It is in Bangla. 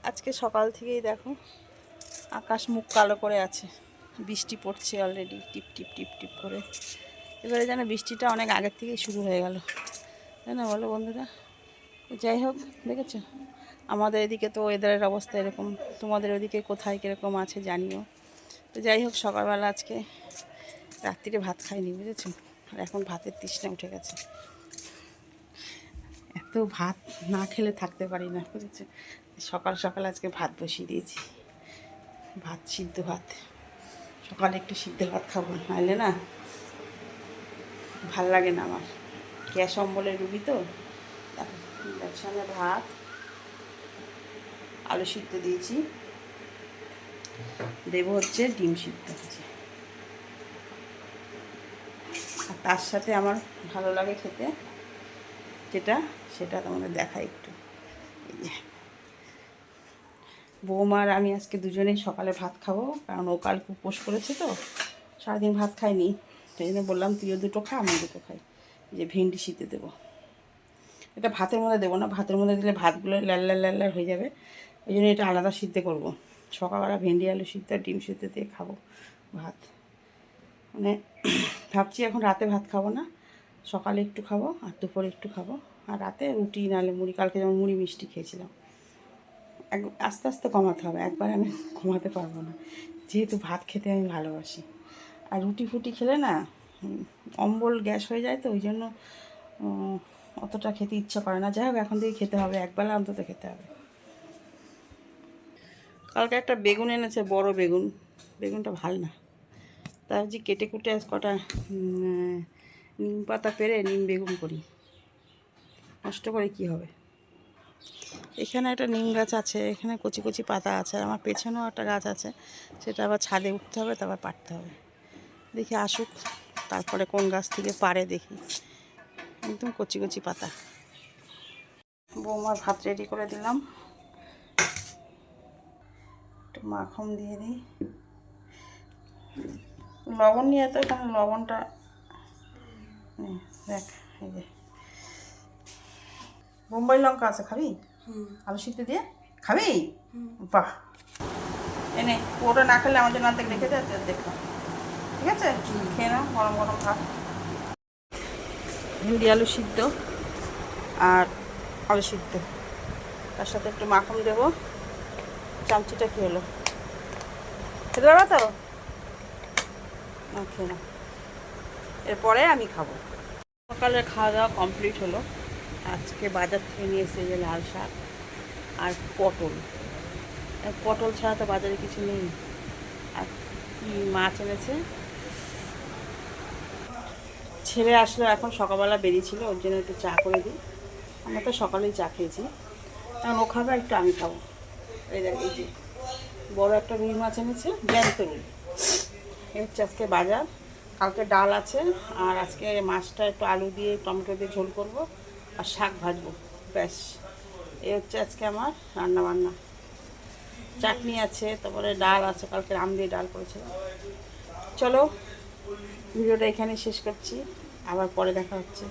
আজকে সকাল থেকেই দেখো আকাশ মুখ কালো করে আছে, বৃষ্টি পড়ছে অলরেডি টিপ টিপ টিপ টিপ করে। এবারে যেন বৃষ্টিটা অনেক আগের থেকেই শুরু হয়ে গেল, তাই না বলো বন্ধুরা? যাই হোক, দেখেছো আমাদের এদিকে তো ওয়েদারের অবস্থা এরকম, তোমাদের ওদিকে কোথায় কীরকম আছে জানিও। তো যাই হোক, সকালবেলা আজকে রাত্রিরে ভাত খাইনি, বুঝেছো? আর এখন ভাতের তৃষ্ণা উঠে গেছে, এত ভাত না খেলে থাকতে পারি না, বুঝেছো? সকাল সকাল আজকে ভাত বসিয়ে দিয়েছি, ভাত সিদ্ধ ভাত। সকালে একটু সিদ্ধ ভাত খাবো, নাহলে না ভাল লাগে না আমার, গ্যাস অম্বলের রুগী তো। দেখো ইন্ডাকশানে ভাত, আলু সিদ্ধ দিয়েছি, দেবো হচ্ছে ডিম সিদ্ধ হচ্ছে। আর তার সাথে আমার ভালো লাগে খেতে যেটা, সেটা তোমাদের দেখাই একটু। এই যে বৌমার আমি আজকে দুজনেই সকালে ভাত খাবো, কারণ ও কালকে উপোস করেছে তো, সারাদিন ভাত খাইনি। সেই জন্য বললাম তুইও দুটো খা, আমি দুটো খাই। এই যে ভেন্ডি সিদ্ধ দেবো, এটা ভাতের মধ্যে দেবো না, ভাতের মধ্যে দিলে ভাতগুলো লাল লাল হয়ে যাবে, ওই জন্য এটা আলাদা সিদ্ধ করবো। সকালবেলা ভেন্ডি আলু সিদ্ধ ডিম সিদ্ধ দিয়ে খাবো ভাত। মানে ভাবছি এখন রাতে ভাত খাবো না, সকালে একটু খাবো আর দুপুরে একটু খাবো, আর রাতে রুটি নাহলে মুড়ি। কালকে যেমন মুড়ি মিষ্টি খেয়েছিলাম, আস্তে আস্তে কমাতে হবে, একবার আমি কমাতে পারবো না, যেহেতু ভাত খেতে আমি ভালোবাসি। আর রুটি ফুটি খেলে না অম্বল গ্যাস হয়ে যায়, তো ওই জন্য অতটা খেতে ইচ্ছা করে না। যাই হোক, এখন থেকে খেতে হবে, একবেলা অন্তত খেতে হবে। কালকে একটা বেগুন এনেছে, বড় বেগুন, বেগুনটা ভালো না, তাই যে কেটে কুটে আজ কটা নিম পাতা পেরে নিম বেগুন করি, নষ্ট করে কি হবে। এখানে একটা নিম গাছ আছে, এখানে কচি কচি পাতা আছে, আর আমার পেছনেও একটা গাছ আছে, সেটা আবার ছাদে উঠতে হবে, তারপর পাড়তে হবে। দেখি আসুক, তারপরে কোন গাছ থেকে পারে দেখি। একদম কচি কচি পাতা। বৌমার ভাত রেডি করে দিলাম, একটু মাখন দিয়ে দিই, লবণ নিয়ে তো এখানে লবণটা দেখ। এই যে বোম্বাই লঙ্কা আছে, খাবি? আলু সিদ্ধ দিয়ে খাবি? বাহ, এনে পুরোটা না খেলে আমার জন্য অর্ধেক রেখে দেয়, দেখলাম। ঠিক আছে, খেয়ে নাও গরম গরম ভাত। ভেন্ডি আলু সিদ্ধ আর আলু সিদ্ধ, তার সাথে একটু মাখন দেবো। চামচিটা কী হলো, খেতে পারবা তো? না, খেয়ে না, এরপরে আমি খাবো। সকালে খাওয়া দাওয়া কমপ্লিট হলো। আজকে বাজার থেকে নিয়ে এসে যে লাল শাক আর পটল, পটল ছাড়া তো বাজারে কিছু নেই। আর কি মাছ এনেছে, ছেলে আসলো এখন, সকালবেলা বেরিয়েছিল, ওর জন্য একটু চা করে দিই। আমরা তো সকালেই চা খেয়েছি, এখন ও খাবে একটু আমি খাবো। এই দেখ, এই যে বড়ো একটা রুই মাছ এনেছে, জ্যান্ত রুই। এই হচ্ছে আজকে বাজার। কালকে ডাল আছে, আর আজকে মাছটা একটু আলু দিয়ে টমেটো দিয়ে ঝোল করব, আর শাক ভাজবো, ব্যাস। এই হচ্ছে আজকে আমার রান্না বান্না। চাটনি আছে, তারপরে ডাল আছে, কালকে আম দিয়ে ডাল করেছিলাম। চলো ভিডিওটা এখানে শেষ করছি, আবার পরে দেখা হচ্ছে।